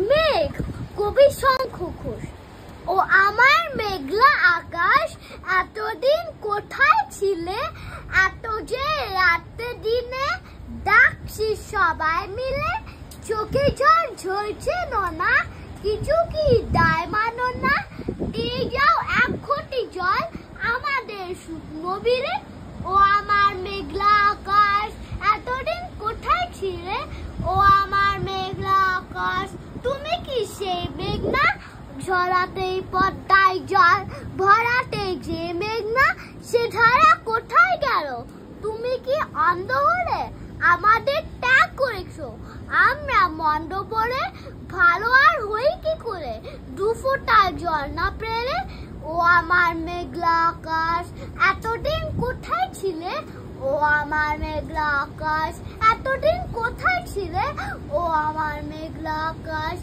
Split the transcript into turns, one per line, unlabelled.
মেঘ কবি শঙ্খ ঘোষ। ও আমার মেঘলা আকাশ, এতদিন কোথায় ছিলে? এত যে রাতে দিনে ডাকছি সবাই মিলে। চোখে জল ঝরছে না, কিছু কি দায় মানো না? দিয়ে যাও এক ঘটি জল আমাদের শুকনো বীরে। ও আমার মেঘলা আকাশ, এতদিন কোথায় ছিলে? ও আমার মেঘলা আকাশ, তুমি কি সেই মেঘ না? ঝরাতেই পদ্মায় জল, ভরাতে যে মেঘ না, সে ধারা কোথায় গেল? তুমি কি অন্ধ হলে আমাদের ত্যাগ করেছো? আমরা মন্দ পড়ে ভালো আর হই কি করে? দুফোঁটা জল না পেলে। ও আমার মেঘলা আকাশ, এতদিন কোথায় ছিলে? ও আমার মেঘলা আকাশ, এতদিন কোথায় ছিলে? ও আমার মেঘলা আকাশ,